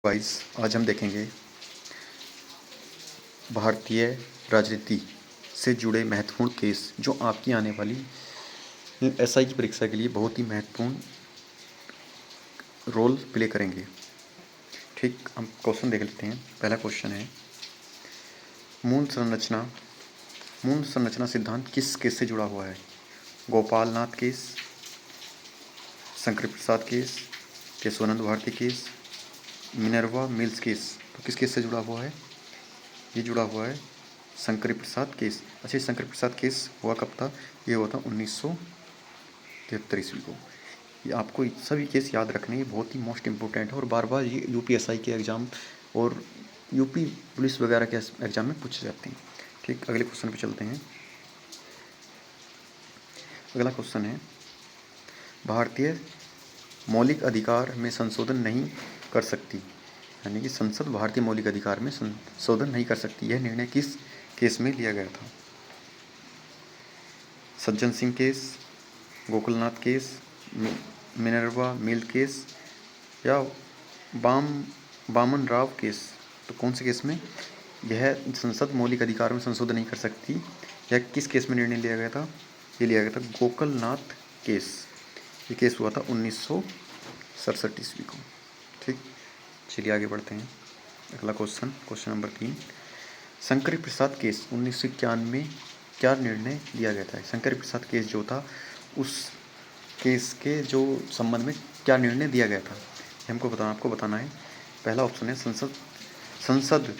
Wise आज हम देखेंगे भारतीय राजनीति से जुड़े महत्वपूर्ण केस जो आपकी आने वाली एसआई की परीक्षा के लिए बहुत ही महत्वपूर्ण रोल प्ले करेंगे। ठीक, हम क्वेश्चन देख लेते हैं। पहला क्वेश्चन है, मूल संरचना सिद्धांत किस केस से जुड़ा हुआ है? Gopal Nath case, Shankar Prasad case, Keshavananda Bharati case, Minerva Mills case. तो किस केस से जुड़ा हुआ है? ये जुड़ा हुआ है शंकर प्रसाद केस। अच्छा, शंकर प्रसाद केस हुआ कब था? ये हुआ था 1973 ईस्वी को। ये आपको सभी केस याद रखने, ये बहुत ही मोस्ट इम्पोर्टेंट है और बार बार ये यूपीएसआई के एग्ज़ाम और यूपी पुलिस वगैरह के एग्ज़ाम में पूछे जाते हैं। ठीक, अगले क्वेश्चन पे चलते हैं। अगला क्वेश्चन है, भारतीय मौलिक अधिकार में संशोधन नहीं कर सकती, यानी कि संसद भारतीय मौलिक अधिकार में संशोधन नहीं कर सकती, यह निर्णय किस केस में लिया गया था? सज्जन Singh case, Gokulnath case, Minerva Mill case या बामन राव केस। तो कौन से केस में यह संसद मौलिक अधिकार में संशोधन नहीं कर सकती, यह किस केस में निर्णय लिया गया था? ये लिया गया था गोकुलनाथ केस। ये केस हुआ था 1967 ईस्वी को। ठीक, चलिए आगे बढ़ते हैं। अगला question number 3, Shankar Prasad case 1991 में क्या निर्णय लिया गया था? शंकर प्रसाद केस जो था, उस केस के जो संबंध में क्या निर्णय दिया गया था, आपको बताना है। पहला ऑप्शन है, संसद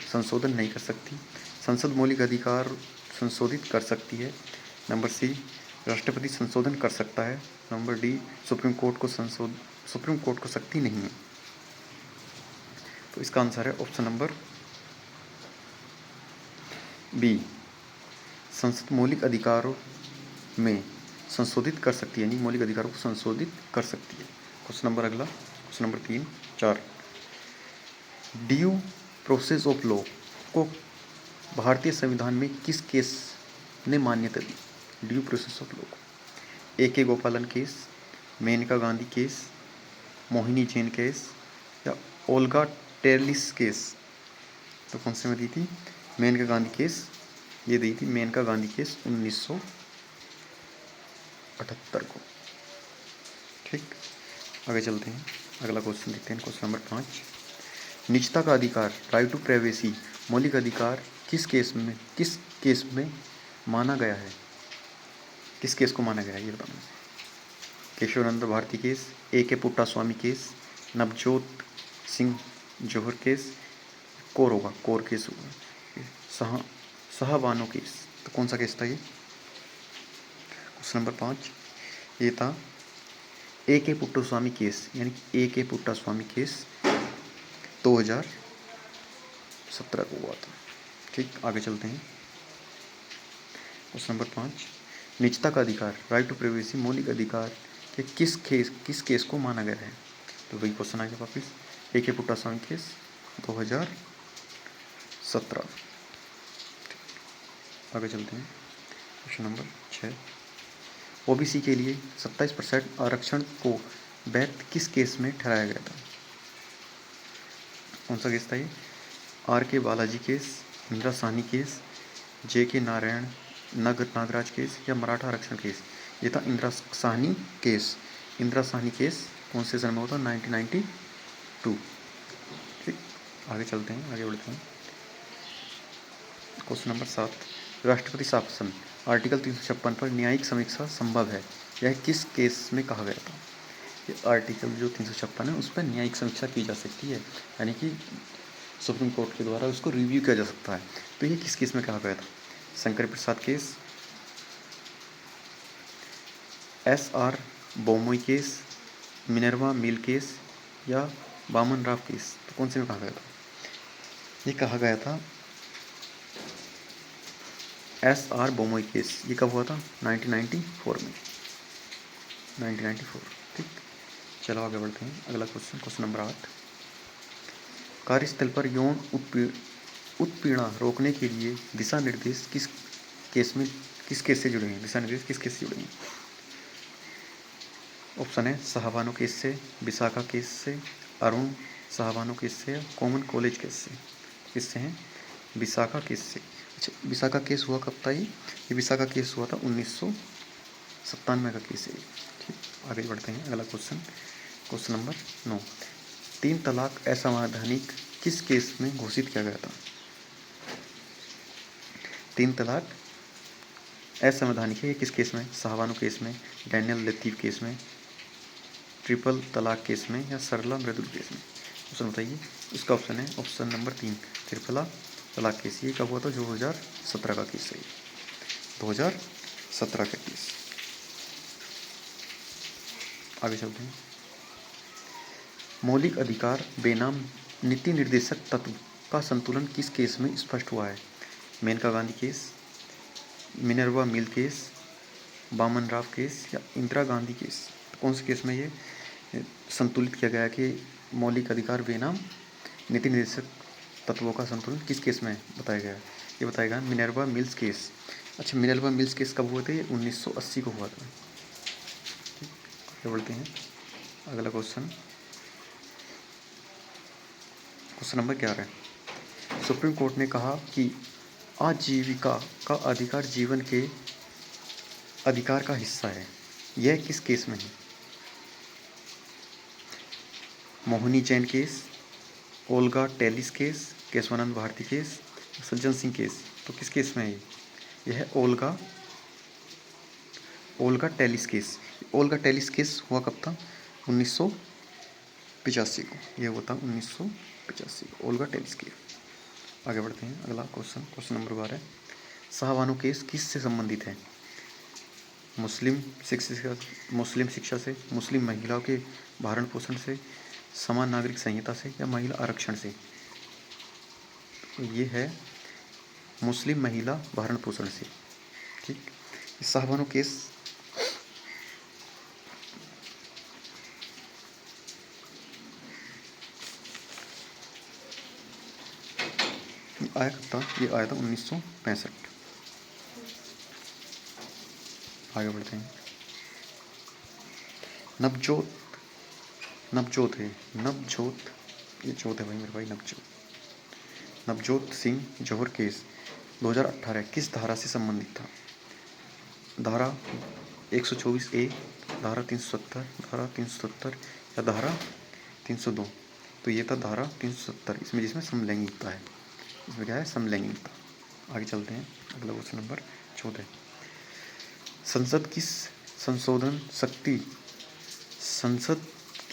संशोधन नहीं कर सकती, संसद मौलिक अधिकार संशोधित कर सकती है। नंबर सी, राष्ट्रपति संशोधन कर सकता है। नंबर डी, सुप्रीम कोर्ट को शक्ति नहीं है। तो इसका आंसर है ऑप्शन नंबर बी, संसद मौलिक अधिकारों में संशोधित कर सकती है, यानी मौलिक अधिकारों को संशोधित कर सकती है। Question number 4, due process of law को भारतीय संविधान में किस केस ने मान्यता दी? ड्यू प्रोसेस ऑफ लॉ को AK. Gopalan case, Maneka Gandhi case, Mohini Jain case या ओल्गा टेरलिस केस। तो कौन से में दी थी? मेनका गांधी केस। ये दी थी मेनका गांधी केस 1978 को। ठीक, आगे चलते हैं। अगला क्वेश्चन देखते हैं। क्वेश्चन नंबर 5, निजता का अधिकार, राइट टू प्राइवेसी, मौलिक अधिकार किस केस में माना गया है? किस केस को माना गया है, ये बताना। Keshavananda Bharati case, A K. Puttaswamy case, Navjot Singh Johar case, कोर केस होगा, शाहबानो केस। तो कौन सा केस था ये? क्वेश्चन नंबर 5 ये था ए.के. पुट्टास्वामी केस, यानी कि ए.के. पुट्टास्वामी केस 2017 को हुआ था। ठीक, आगे चलते हैं। क्वेश्चन नंबर 5, निजता का अधिकार, राइट टू प्राइवेसी, मौलिक अधिकार के किस केस को माना गया है? तो वही क्वेश्चन आ गया वापिस, ए.के. पुट्टास्वामी केस 2017। आगे चलते हैं। क्वेश्चन नंबर 6, ओबीसी के लिए 27% आरक्षण को वैध किस केस में ठहराया गया था? कौन सा केस था ये? RK. Balaji case, Indira Sawhney case, JK. Nagaraj case या मराठा आरक्षण केस। ये था इंदिरा साहनी केस। इंदिरा साहनी केस कौन से सन में होता? 1992। ठीक, आगे चलते हैं, आगे बढ़ते हैं। क्वेश्चन नंबर 7, राष्ट्रपति शासन आर्टिकल 356 पर न्यायिक समीक्षा संभव है, यह किस केस में कहा गया था? ये आर्टिकल जो 356 है उस पर न्यायिक समीक्षा की जा सकती है, यानी कि सुप्रीम कोर्ट के द्वारा उसको रिव्यू किया जा सकता है। तो ये किस केस में कहा गया था? Shankar Prasad case, S R. Bommai case, Minerva Mill case या बामन राव केस। तो कौन से में कहा गया था? ये कहा गया था एस.आर. बोमोई केस। ये कब हुआ था? 1994 में, 1994। ठीक, चलो आगे बढ़ते हैं। अगला क्वेश्चन नंबर 8, कार्यस्थल पर यौन उत्पीड़न रोकने के लिए दिशा निर्देश किस केस से जुड़े हैं? दिशा निर्देश किस केस से जुड़े हैं? ऑप्शन है शाहबानो केस से, विशाखा केस से, अरुण शाहबानो केस से या कॉमन कॉलेज केस से? किससे हैं? विशाखा केस से। अच्छा, विशाखा केस हुआ कब था? ये विशाखा केस हुआ था 1997 का केस है। ठीक, आगे बढ़ते हैं। अगला क्वेश्चन, क्वेश्चन नंबर 9। 3 तलाक असंवैधानिक किस केस में घोषित किया गया था? 3 तलाक असंवैधानिक है, ये किस केस में? शाहबानो केस में, डैनियल लतीफ़ केस में, ट्रिपल तलाक केस में या सरला मृदुल केस में? ऑप्शन बताइए। इसका ऑप्शन है ऑप्शन नंबर 3, त्रिफला तलाक केस। ये कब हुआ था? 2017 का केस है, 2017 का केस। आगे चलते हैं। मौलिक अधिकार बेनाम नीति निर्देशक तत्व का संतुलन किस केस में स्पष्ट हुआ है? Maneka Gandhi case, Minerva Mill case, Baman Rao case या इंदिरा गांधी केस? कौन से केस में ये संतुलित किया गया कि मौलिक अधिकार बेनाम नीति निर्देशक तत्वों का संतुलन किस केस में बताया गया? ये बताया गया मिनर्वा मिल्स केस। अच्छा, मिनर्वा मिल्स केस कब हुआ था? ये 1980 को हुआ था। ठीक, आगे बढ़ते हैं। अगला question, question number 11। Supreme court ने कहा कि आजीविका का अधिकार जीवन के अधिकार का हिस्सा है। यह किस केस में है? Mohini Jain case, Olga Tellis case, Keshavananda Bharati case, Sajjan Singh case? तो किस केस में है ये? यह है Olga Tellis case. Olga Tellis case हुआ कब था? 1985 को। यह हुआ था 1985 को, ओल्गा टेलिस केस। आगे बढ़ते हैं। अगला question, question number 12। Shah Bano case किस से संबंधित है? मुस्लिम शिक्षा से, मुस्लिम महिलाओं के भरण पोषण से, समान नागरिक संहिता से या महिला आरक्षण से? तो ये है मुस्लिम महिला भरण पोषण से। ठीक, शाहबानो केस आया कब था? ये आया था 1965। आगे बढ़ते हैं। नवजोत है, ये जोत है भाई मेरे भाई, नवजोत सिंह जौहर केस 2018 किस धारा से संबंधित था? धारा 124A, धारा 370, धारा 370 या धारा 302? तो ये था धारा 370, इसमें जिसमें समलैंगिकता है। इसमें क्या है? समलैंगिकता। आगे चलते हैं। अगला क्वेश्चन नंबर 14। संसद की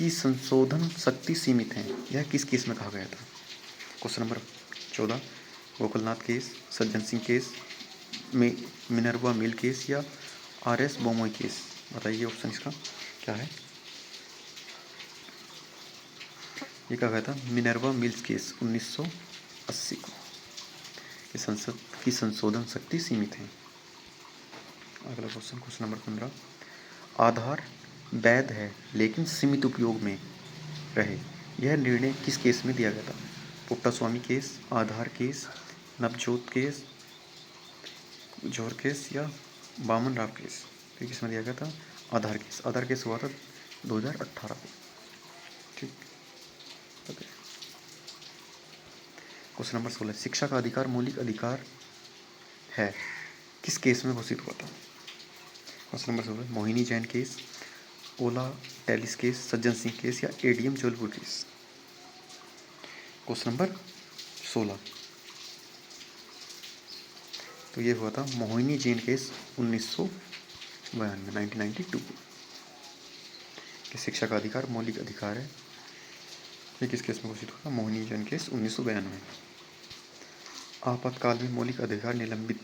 संशोधन शक्ति सीमित है, यह किस केस में कहा गया था? Question number 14, Gokulnath case, Sajjan Singh case, Minerva Mill case या RS बोमोई केस? बताइए ऑप्शन इसका क्या है? ये कहा गया था मिनर्वा मिल्स केस 1980 को, कि संसद की संशोधन शक्ति सीमित है। अगला क्वेश्चन, क्वेश्चन नंबर 15। आधार वैध है लेकिन सीमित उपयोग में रहे, यह निर्णय किस केस में दिया गया था? पुट्टास्वामी केस, आधार केस, नवजोत केस, जौहर केस या बामन राव केस? तो किस में दिया गया था? आधार केस। आधार केस हुआ था 2018 को। ठीक, क्वेश्चन नंबर 16। शिक्षा का अधिकार मौलिक अधिकार है, किस केस में घोषित हुआ था? Question number 16, Mohini Jain case, Olga Tellis case, Sajjan Singh case या ADM Jabalpur case? Question number 16, तो ये हुआ था मोहिनी जैन केस 1992 कि शिक्षा का अधिकार मौलिक अधिकार है। ये किस केस में घोषित हुआ था? मोहिनी जैन केस 1992। आपातकाल में मौलिक अधिकार निलंबित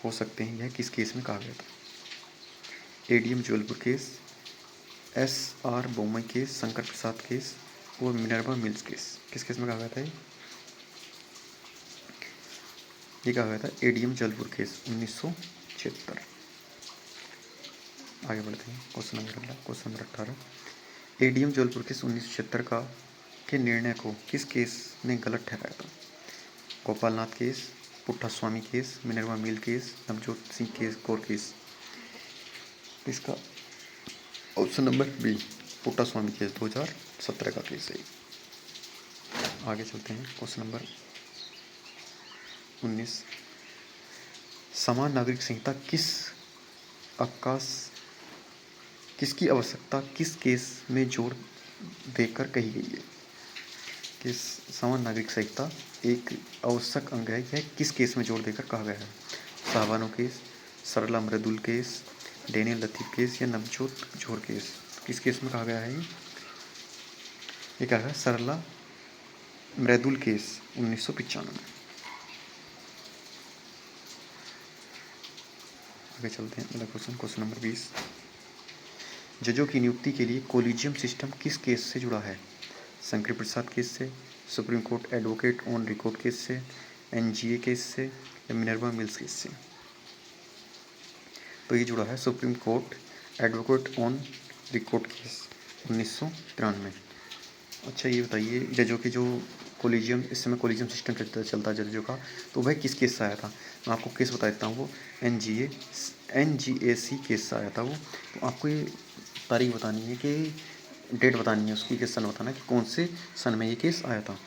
हो सकते हैं, यह किस केस में कहा गया था? ADM Jabalpur case, SR Bommai case, Shankar Prasad case और मिनर्वा मिल्स केस? किस केस में कहा गया था? ये कहा गया था ADM जबलपुर केस 1976। आगे बढ़ते हैं। Question number 18। ADM Jabalpur case 1976 का के निर्णय को किस केस ने गलत ठहराया था? Gopalnath case, Puttaswamy case, Minerva Mill case, Navjot Singh case Kaur case? इसका option number B, Puttaswamy case 2017 का केस है। आगे चलते हैं। क्वेश्चन नंबर 19, समान नागरिक संहिता किसकी आवश्यकता किस केस में जोर देकर कही गई है? कि समान नागरिक संहिता एक आवश्यक अंग है, यह किस केस में जोर देकर कहा गया है? शाहबानो केस, सरला मृदुल केस, डेनियल लतीफ़ केस या नवजोत झोर केस? किस केस में कहा गया है? ये कहा गया सरला मृदुल केस 1995 में। आगे चलते हैं अगला क्वेश्चन नंबर 20, जजों की नियुक्ति के लिए कोलिजियम सिस्टम किस केस से जुड़ा है? शंकर प्रसाद केस से, supreme court advocate on record case से, एनजीए केस से या मिनर्वा मिल्स केस से? तो ये जुड़ा है supreme court advocate on record case 1993। अच्छा ये बताइए, जजों की जो कोलिजियम, इस समय कोलिजियम सिस्टम चलता है जजों का, तो वह किस केस से आया था? मैं आपको केस बता देता हूँ, वो NGAC केस से आया था वो। तो आपको ये तारीख बतानी है कि डेट बतानी है उसकी, किस सन बताना है कि कौन से सन में ये केस आया था।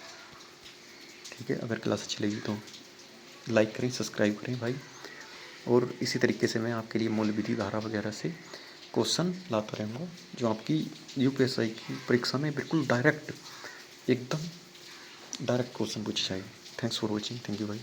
ठीक है, अगर क्लास अच्छी लगी तो लाइक करें, सब्सक्राइब करें भाई। और इसी तरीके से मैं आपके लिए मूल्य विधि धारा वगैरह से क्वेश्चन लाता रहूँगा, जो आपकी UPSI की परीक्षा में बिल्कुल डायरेक्ट, एकदम डायरेक्ट क्वेश्चन पूछे जाएंगे। Thanks for watching, thank you भाई।